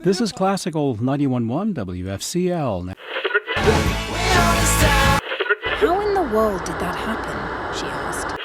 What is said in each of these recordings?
This is Classical 91.1 WFCL. How in the world did that happen? She asked.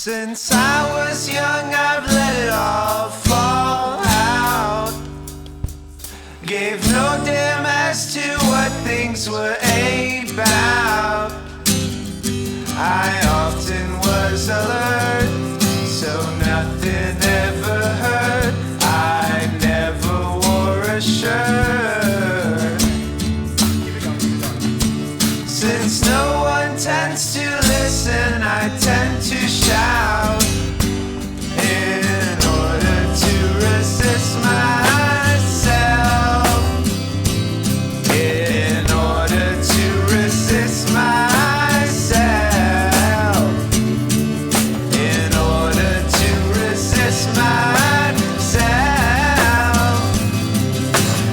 Since I was young, I've let it all fall out. Gave no damn as to what things were about. I often was alert, so nothing ever hurt. I never wore a shirt. Since no one tends to listen, I tend to shout in order to resist myself. In order to resist myself. In order to resist myself.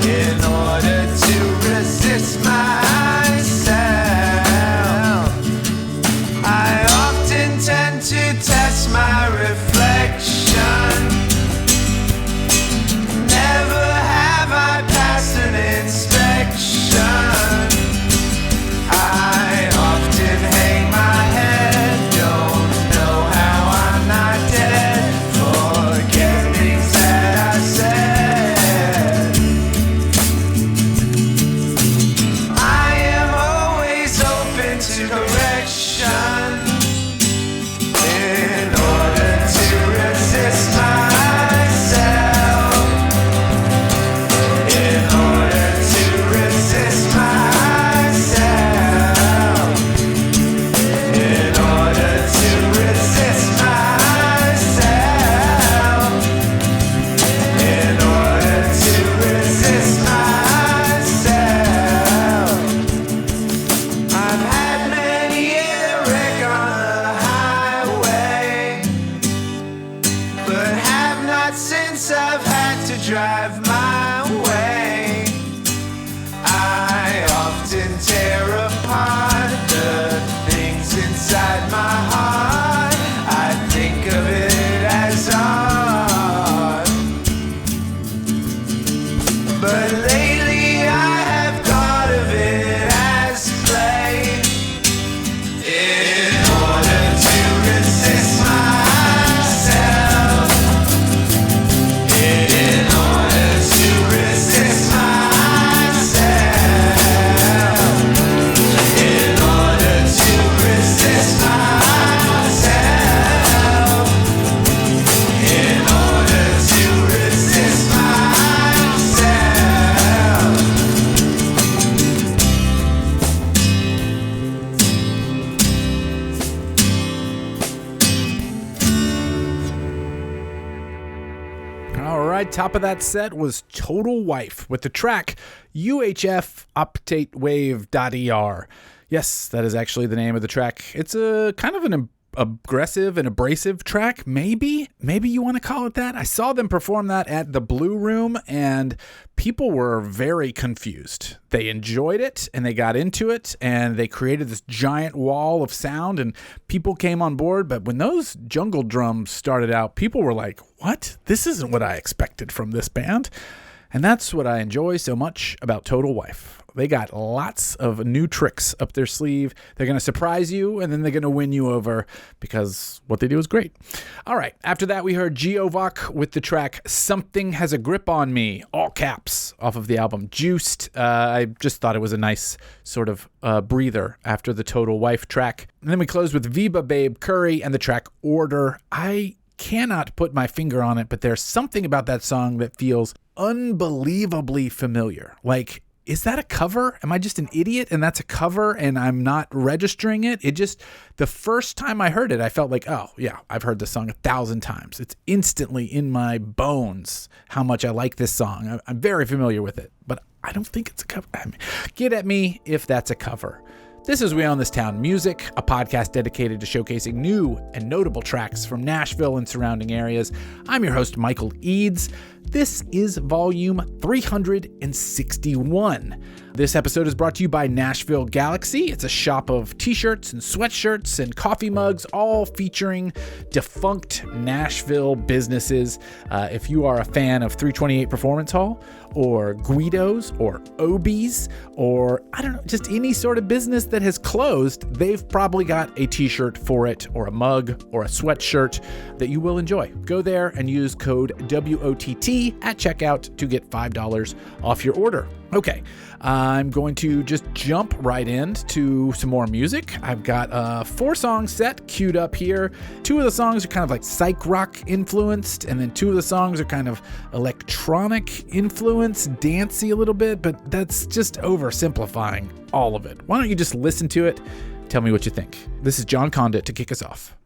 In order to resist myself. I often right, top of that set was Total Wife with the track UHF Update Wave.er. Yes, that is actually the name of the track. It's a kind of an aggressive and abrasive track, maybe you want to call it that. I saw them perform that at the Blue Room, and people were very confused. They enjoyed it, and they got into it, and they created this giant wall of sound, and people came on board. But when those jungle drums started out, people were like, what? This isn't what I expected from this band. And that's what I enjoy so much about Total Wife. They got lots of new tricks up their sleeve. They're going to surprise you, and then they're going to win you over because what they do is great. All right. After that, we heard Geovok with the track Something Has a Grip on Me, all caps, off of the album Juiced. I just thought it was a nice sort of breather after the Total Wife track. And then we closed with Viva Babe Curry and the track Order. I cannot put my finger on it, but there's something about that song that feels unbelievably familiar. Like, is that a cover? Am I just an idiot and that's a cover and I'm not registering it? The first time I heard it, I felt like, oh yeah, I've heard this song 1,000 times. It's instantly in my bones how much I like this song. I'm very familiar with it, but I don't think it's a cover. Get at me if that's a cover. This is We Own This Town Music, a podcast dedicated to showcasing new and notable tracks from Nashville and surrounding areas. I'm your host, Michael Eads. This is volume 361. This episode is brought to you by Nashville Galaxy. It's a shop of t-shirts and sweatshirts and coffee mugs, all featuring defunct Nashville businesses. If you are a fan of 328 Performance Hall or Guido's or Obi's or, I don't know, just any sort of business that has closed, they've probably got a t-shirt for it or a mug or a sweatshirt that you will enjoy. Go there and use code WOTT at checkout to get $5 off your order. Okay, I'm going to just jump right into some more music. I've got a 4-song set queued up here. 2 of the songs are kind of like psych rock influenced, and then 2 of the songs are kind of electronic influenced, dancey a little bit, but that's just oversimplifying all of it. Why don't you just listen to it? Tell me what you think. This is John Condit to kick us off.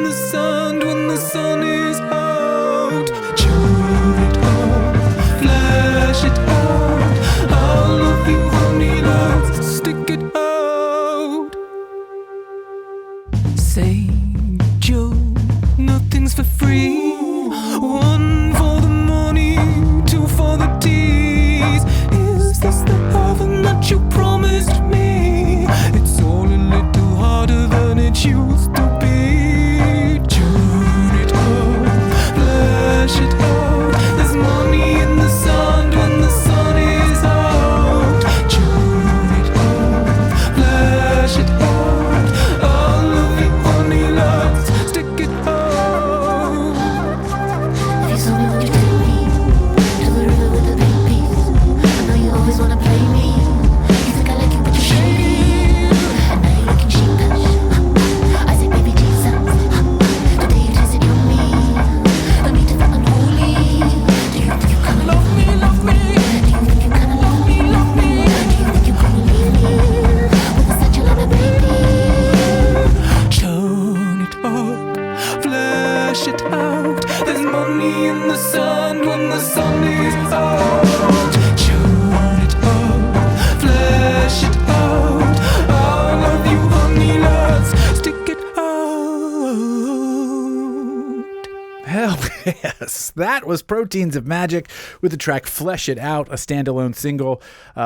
the sand when the sun is out. Tune it up, flash it out. I'll love you, honey, let's stick it out. Say, Joe, nothing's for free. One for the money, two for the tease. Is this the heaven that you promised me? It's all a little harder than it used to be. Tune it up, flash it out. There's money in the sand when the sun is out. Tune it up, flash it out. I'll love you, honey, let's stick it out. If you saw me, would you take me to the river with the big piece? I know you always wanna play me. You think I like it, but you're shady. And now you're looking sheepish. I say, baby Jesus, today you tasted on me. Don't need to feel unholy. Do you think you kinda love me, love me? Do you think you kinda love me, love me? Do you think you gonna leave me with a satchel and a baby? Turn it up, flash it out. There's money in the sand when the sun is out. Turn it up, flash it out. I'll love you, honey, let's stick it out. Hell yes. That was Proteins of Magic with the track Flesh It Out, a standalone single.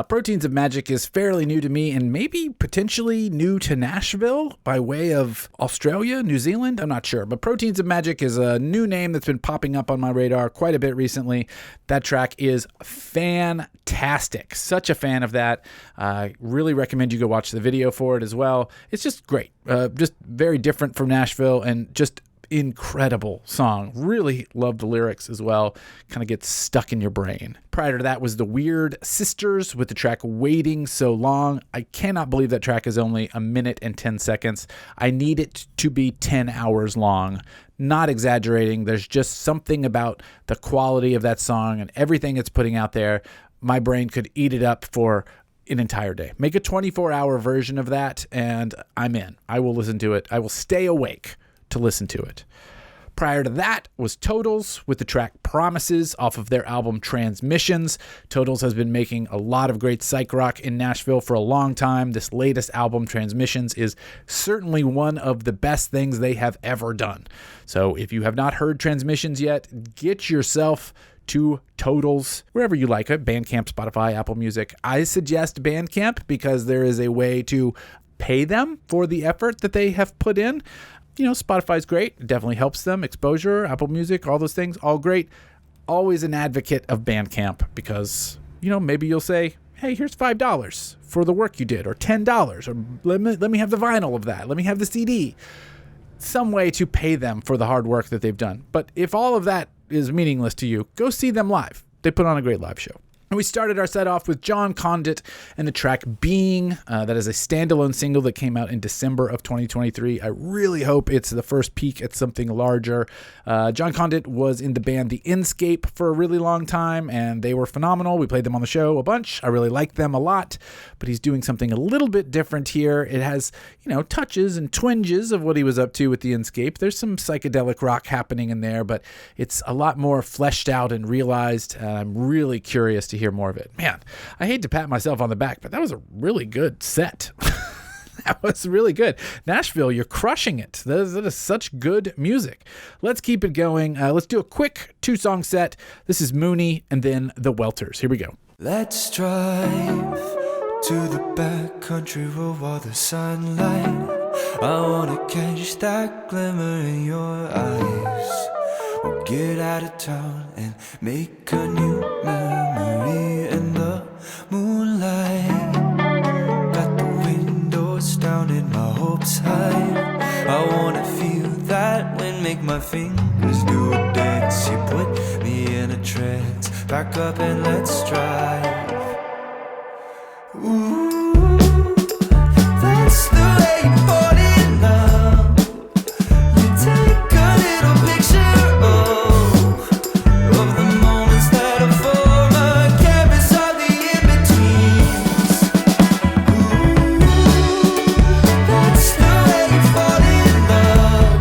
Proteins of Magic is fairly new to me and maybe potentially new to Nashville by way of Australia, New Zealand. I'm not sure. But Proteins of Magic is a new name that's been popping up on my radar quite a bit recently. That track is fantastic. Such a fan of that. I really recommend you go watch the video for it as well. It's just great. Just very different from Nashville and just incredible song. Really love the lyrics as well. Kind of gets stuck in your brain. Prior to that was the Weird Sisters with the track Waiting So Long. I cannot believe that track is only 1 minute and 10 seconds. I need it to be 10 hours long. Not exaggerating. There's just something about the quality of that song and everything it's putting out there. My brain could eat it up for an entire day. Make a 24-hour version of that and I'm in. I will listen to it. I will stay awake to listen to it. Prior to that was Totals with the track Promises off of their album Transmissions. Totals has been making a lot of great psych rock in Nashville for a long time. This latest album, Transmissions, is certainly one of the best things they have ever done. So if you have not heard Transmissions yet, get yourself to Totals, wherever you like it, Bandcamp, Spotify, Apple Music. I suggest Bandcamp because there is a way to pay them for the effort that they have put in. You know, Spotify's great. It definitely helps them. Exposure, Apple Music, all those things, all great. Always an advocate of Bandcamp because, you know, maybe you'll say, hey, here's $5 for the work you did, or $10, or let me have the vinyl of that. Let me have the CD. Some way to pay them for the hard work that they've done. But if all of that is meaningless to you, go see them live. They put on a great live show. And we started our set off with John Condit and the track Being. That is a standalone single that came out in December of 2023. I really hope it's the first peek at something larger. John Condit was in the band The Inscape for a really long time, and they were phenomenal. We played them on the show a bunch. I really liked them a lot, but he's doing something a little bit different here. It has, you know, touches and twinges of what he was up to with The Inscape. There's some psychedelic rock happening in there, but it's a lot more fleshed out and realized. I'm really curious to hear more of it. Man, I hate to pat myself on the back, but that was a really good set. That was really good. Nashville, you're crushing it. That is such good music. Let's keep it going. Let's do a quick 2-song set. This is Mooney and then The Welters. Here we go. Let's drive to the back country road while the sunlight. I wanna catch that glimmer in your eyes. We'll get out of town and make a new memory in the moonlight. Got the windows down and my hopes high. I wanna feel that wind make my fingers do a dance. You put me in a trance. Back up and let's drive. Ooh, that's the way you fall in love. You take a little picture of the moments that unfold, a canvas of the in-betweens. Ooh, that's the way you fall in love.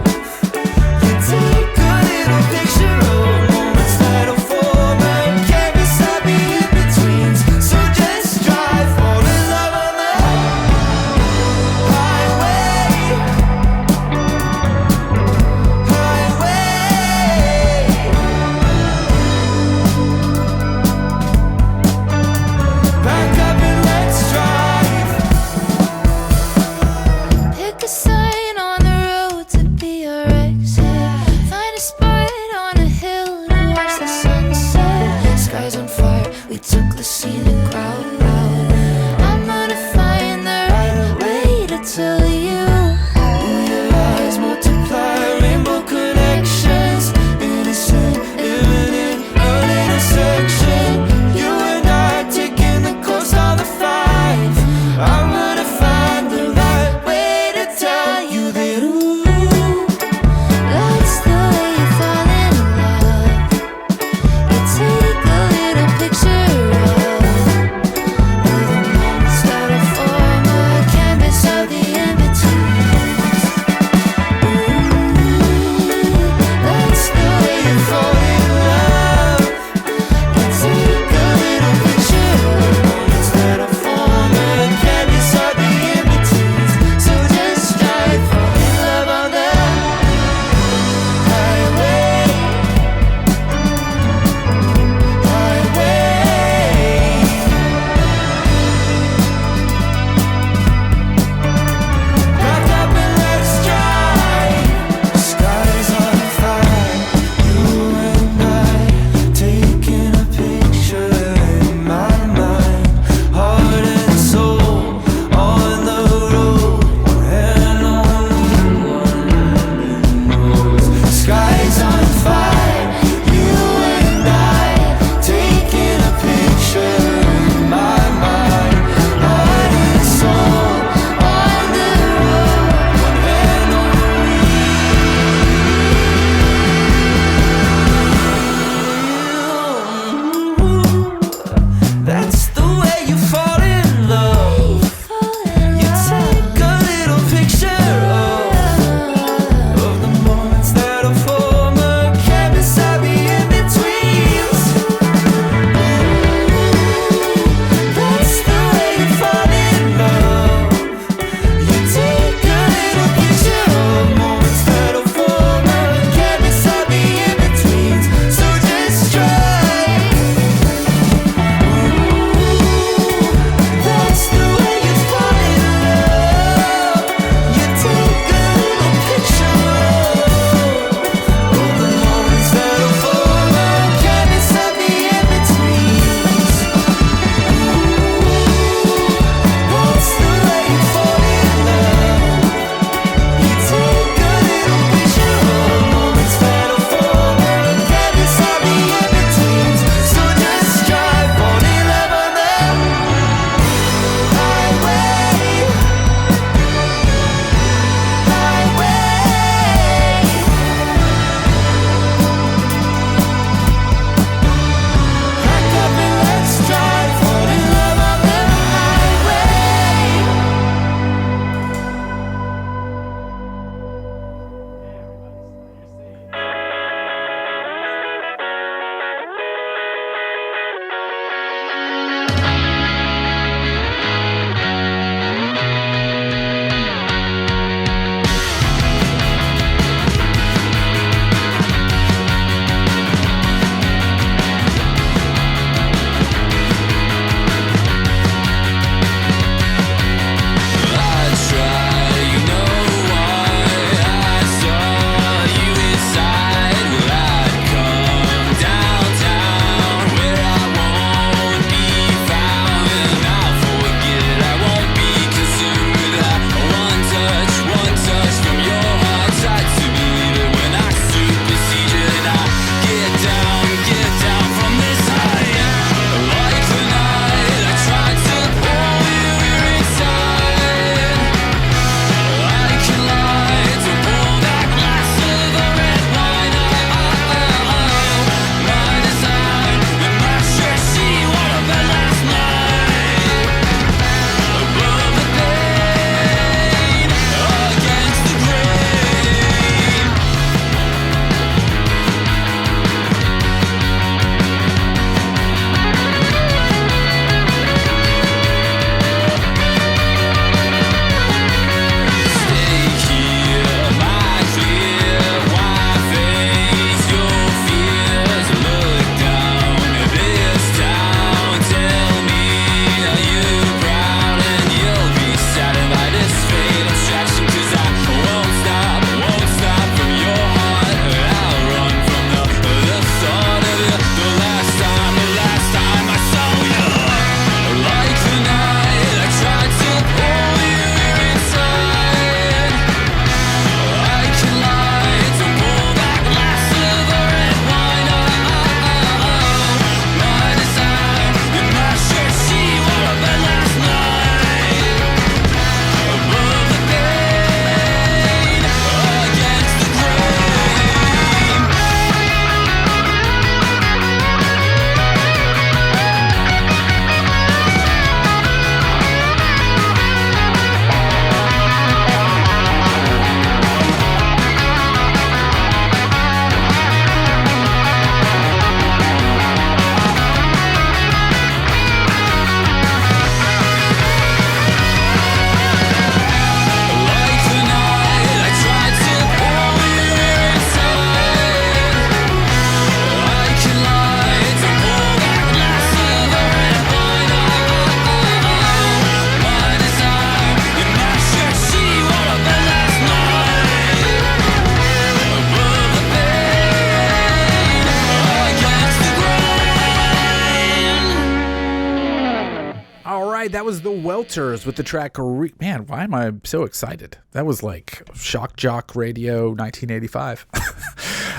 right, that was the Welters with the track. Man, why am I so excited? That was like Shock Jock Radio 1985.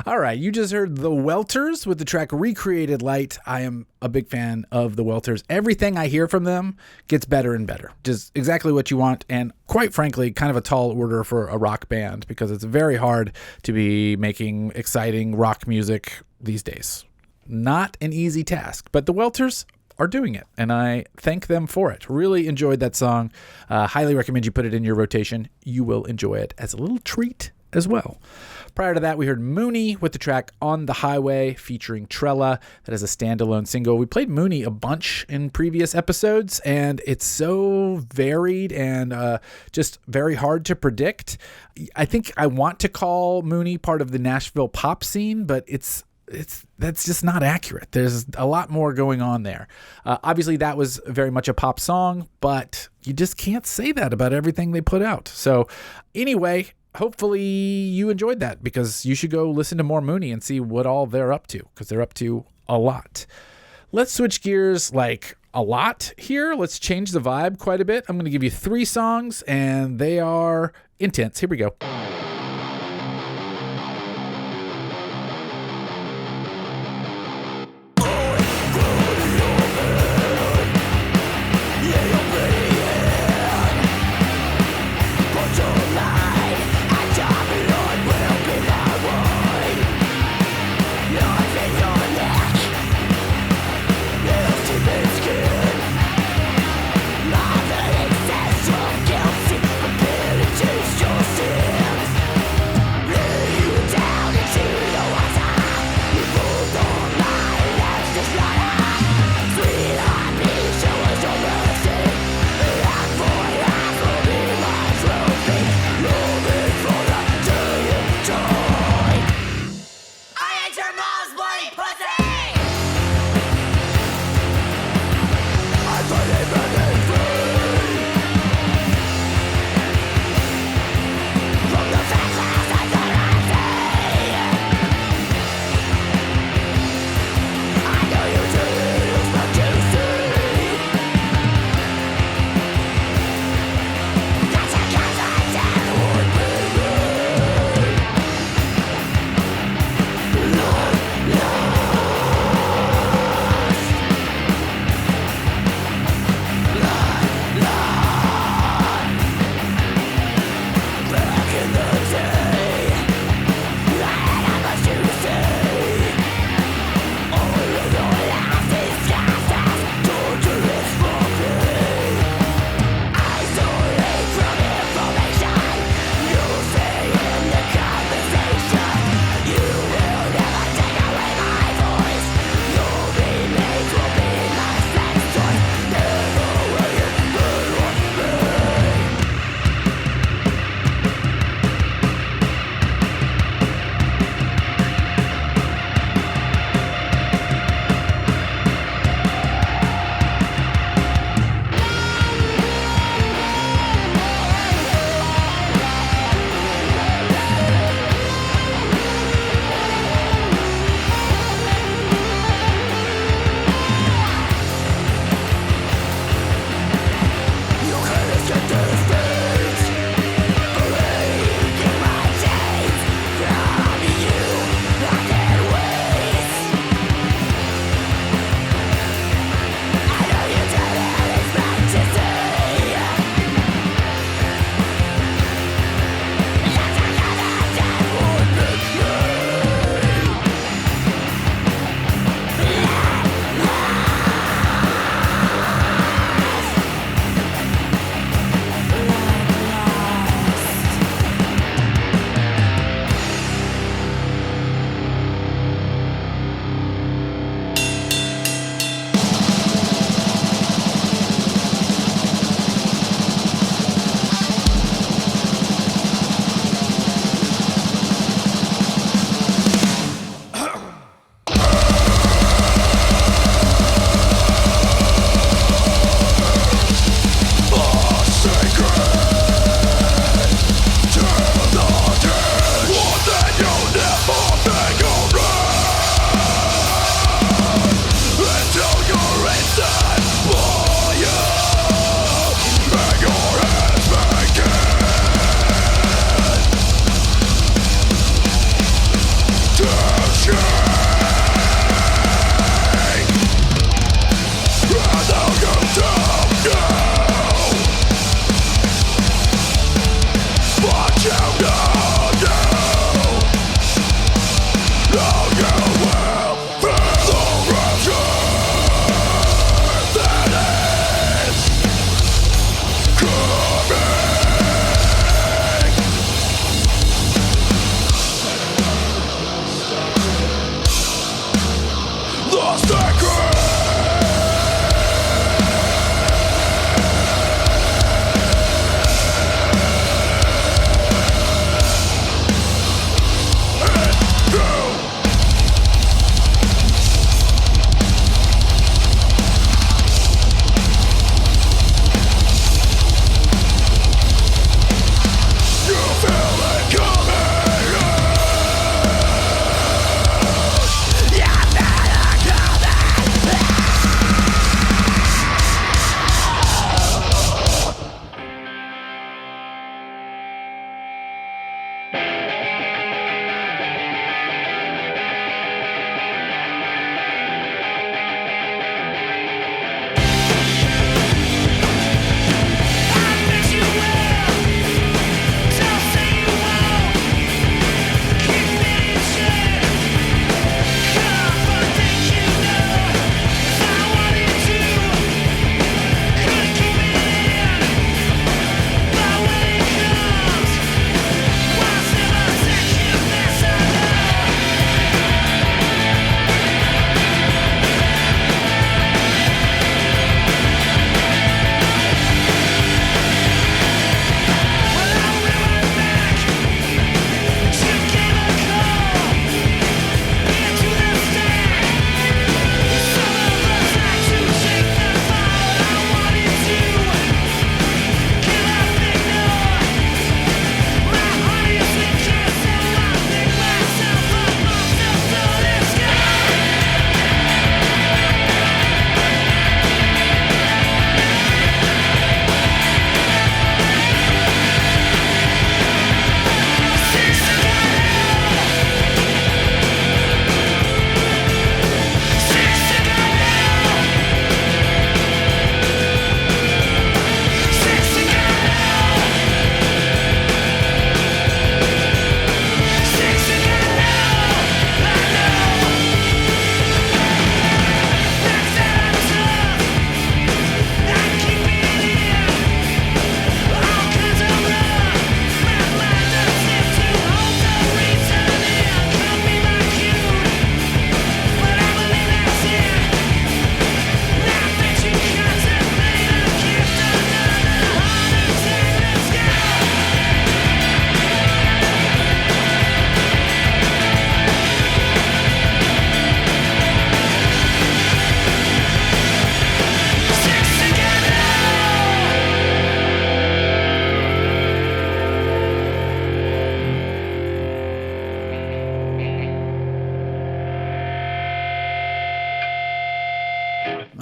All right, you just heard the Welters with the track Recreated Light. I am a big fan of the Welters. Everything I hear from them gets better and better. Just exactly what you want, and quite frankly, kind of a tall order for a rock band, because it's very hard to be making exciting rock music these days. Not an easy task, but the Welters are doing it, and I thank them for it. Really enjoyed that song. Highly recommend you put it in your rotation. You will enjoy it as a little treat as well. Prior to that, we heard Mooney with the track On the Highway featuring Trella. That is a standalone single. We played Mooney a bunch in previous episodes, and it's so varied and just very hard to predict. I think I want to call Mooney part of the Nashville pop scene, but that's just not accurate. There's a lot more going on there. Obviously, that was very much a pop song, but you just can't say that about everything they put out. So anyway, hopefully you enjoyed that, because you should go listen to more Mooney and see what all they're up to, because they're up to a lot. Let's switch gears like a lot here. Let's change the vibe quite a bit. I'm going to give you 3 songs, and they are intense. Here we go.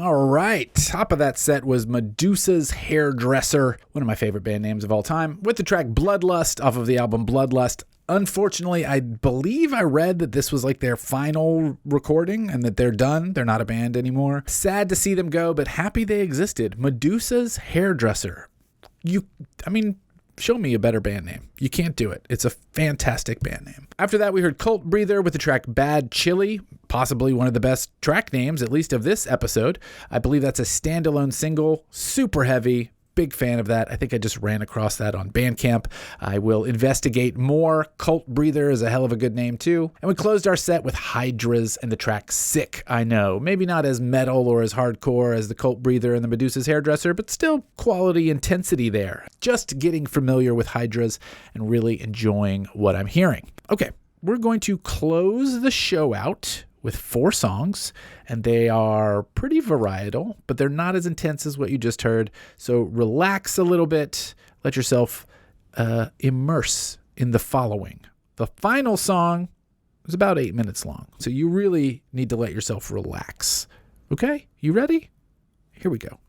All right. Top of that set was Medusa's Hairdresser, one of my favorite band names of all time, with the track Bloodlust off of the album Bloodlust. Unfortunately, I believe I read that this was like their final recording and that they're done. They're not a band anymore. Sad to see them go, but happy they existed. Medusa's Hairdresser. Show me a better band name. You can't do it. It's a fantastic band name. After that, we heard Cult Breather with the track Bad Chili, possibly one of the best track names, at least of this episode. I believe that's a standalone single, super heavy. Big fan of that. I think I just ran across that on Bandcamp. I will investigate more. Cult Breather is a hell of a good name too. And we closed our set with Hydras and the track Sick, I Know. Maybe not as metal or as hardcore as the Cult Breather and the Medusa's Hairdresser, but still quality intensity there. Just getting familiar with Hydras and really enjoying what I'm hearing. Okay, we're going to close the show out with 4 songs, and they are pretty varietal, but they're not as intense as what you just heard. So relax a little bit, let yourself immerse in the following. The final song is about 8 minutes long, so you really need to let yourself relax. Okay, you ready? Here we go.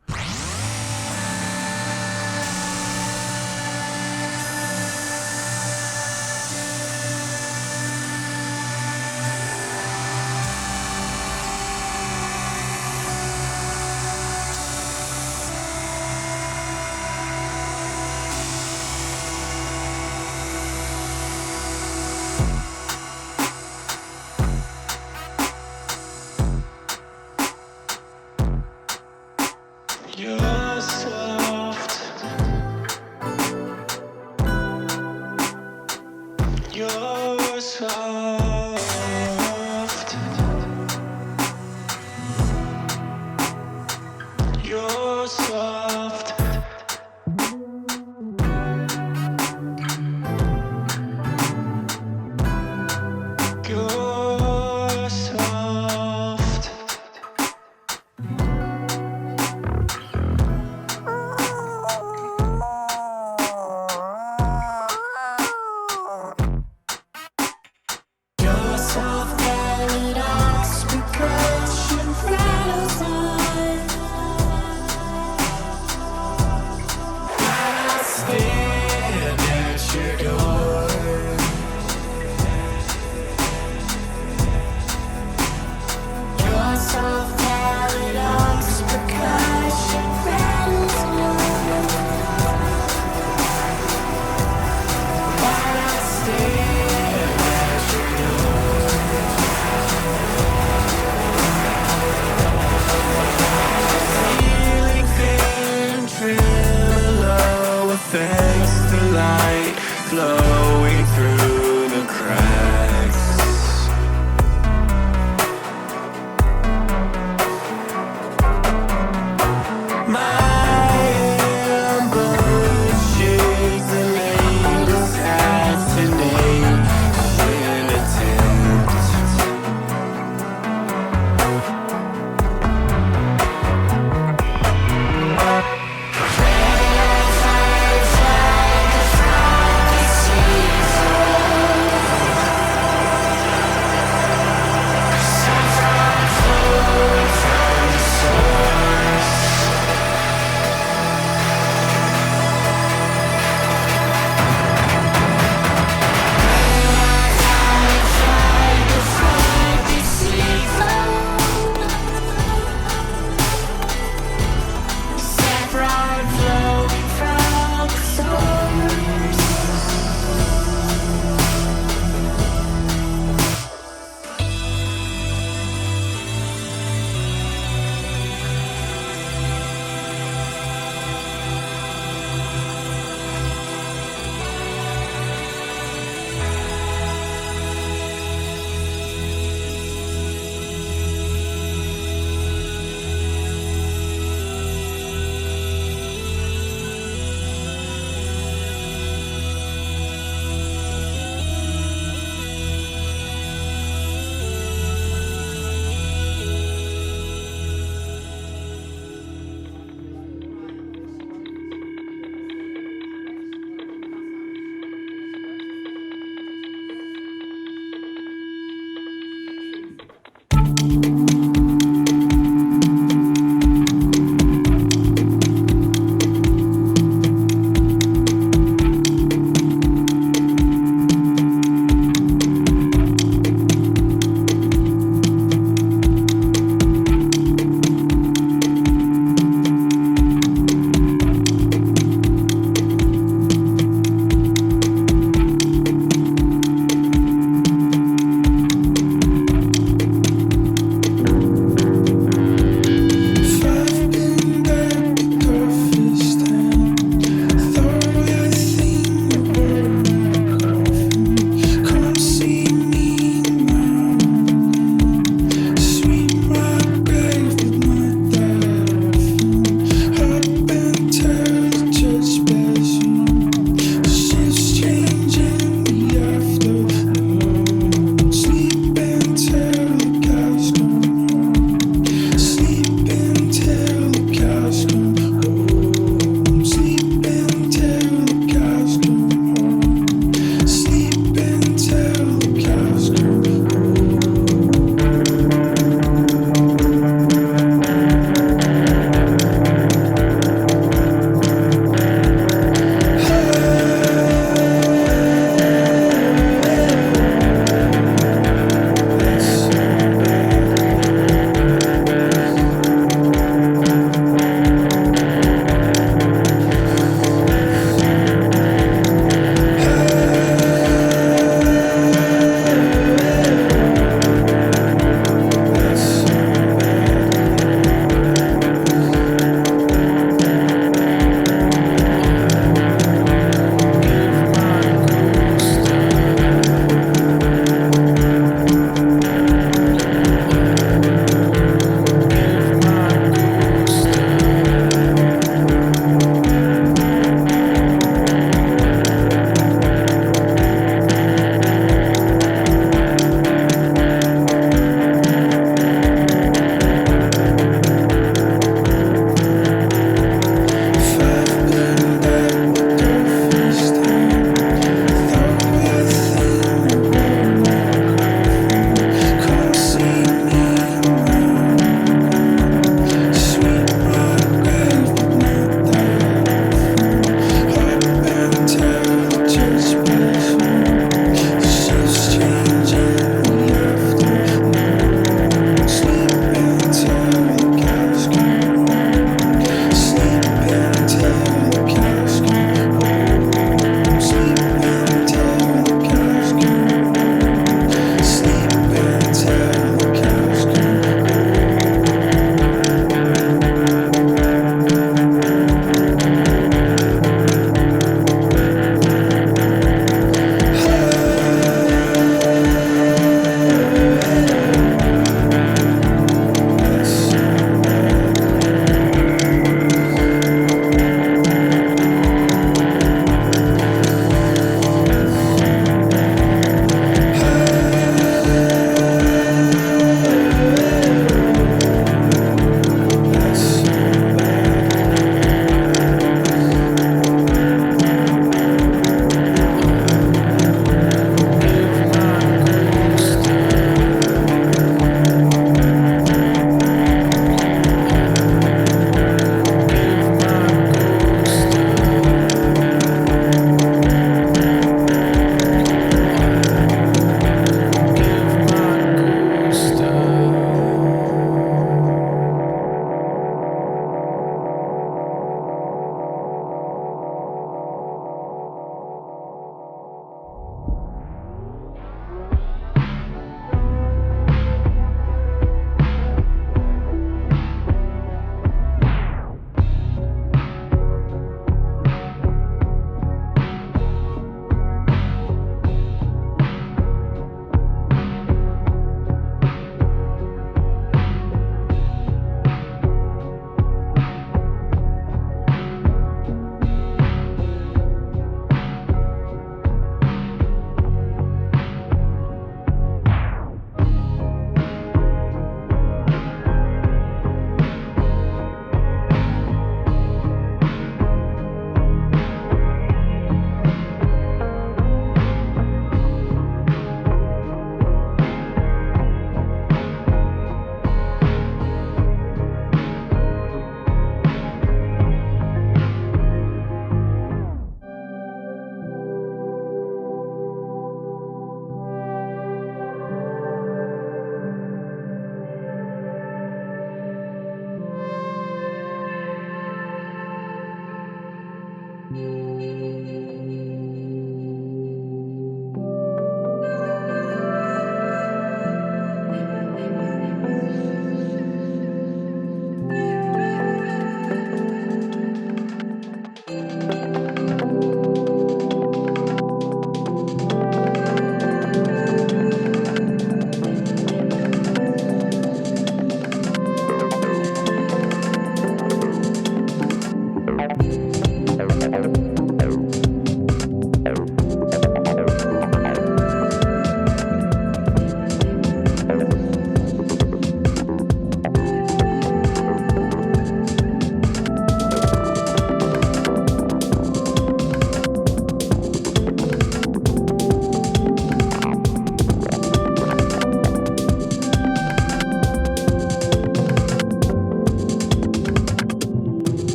You're soft. You're soft. You're soft. You're soft. You're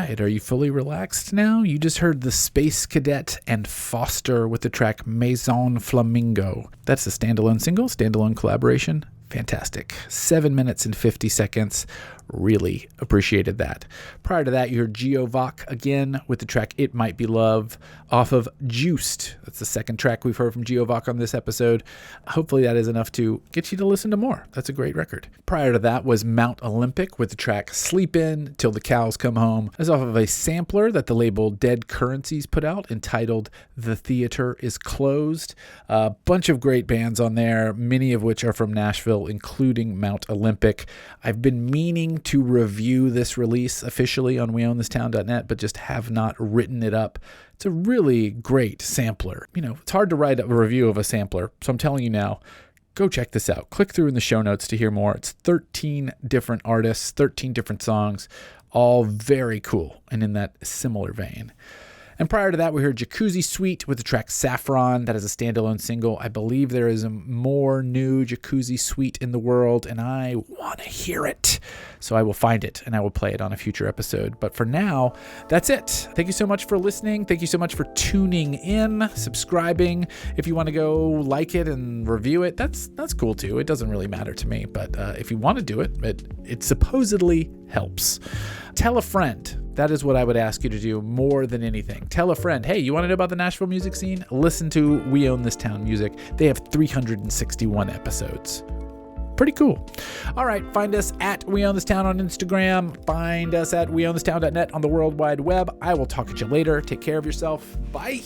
right. Are you fully relaxed now? You just heard the Space Cadet and Foster with the track Maison Flamingo. That's a standalone single, standalone collaboration. Fantastic. 7 minutes and 50 seconds. Really appreciated that. Prior to that, you heard GeoVoc again with the track It Might Be Love off of Juiced. That's the second track we've heard from GeoVoc on this episode. Hopefully that is enough to get you to listen to more. That's a great record. Prior to that was Mount Olympic with the track Sleep In Till the Cows Come Home. That's off of a sampler that the label Dead Currencies put out entitled The Theater Is Closed. A bunch of great bands on there, many of which are from Nashville, including Mount Olympic. I've been meaning to review this release officially on weownthistown.net, but just have not written it up. It's a really great sampler. You know, it's hard to write a review of a sampler, so I'm telling you now, go check this out. Click through in the show notes to hear more. It's 13 different artists, 13 different songs, all very cool and in that similar vein. And prior to that, we heard Jacuzzi Suite with the track Saffron. That is a standalone single. I believe there is a more new Jacuzzi Suite in the world, and I want to hear it. So I will find it, and I will play it on a future episode. But for now, that's it. Thank you so much for listening. Thank you so much for tuning in, subscribing. If you want to go like it and review it, that's cool too. It doesn't really matter to me. But if you want to do it, it supposedly helps. Tell a friend. That is what I would ask you to do more than anything. Tell a friend, hey, you want to know about the Nashville music scene? Listen to We Own This Town Music. They have 361 episodes. Pretty cool. All right, find us at We Own This Town on Instagram. Find us at weownthistown.net on the World Wide Web. I will talk at you later. Take care of yourself. Bye.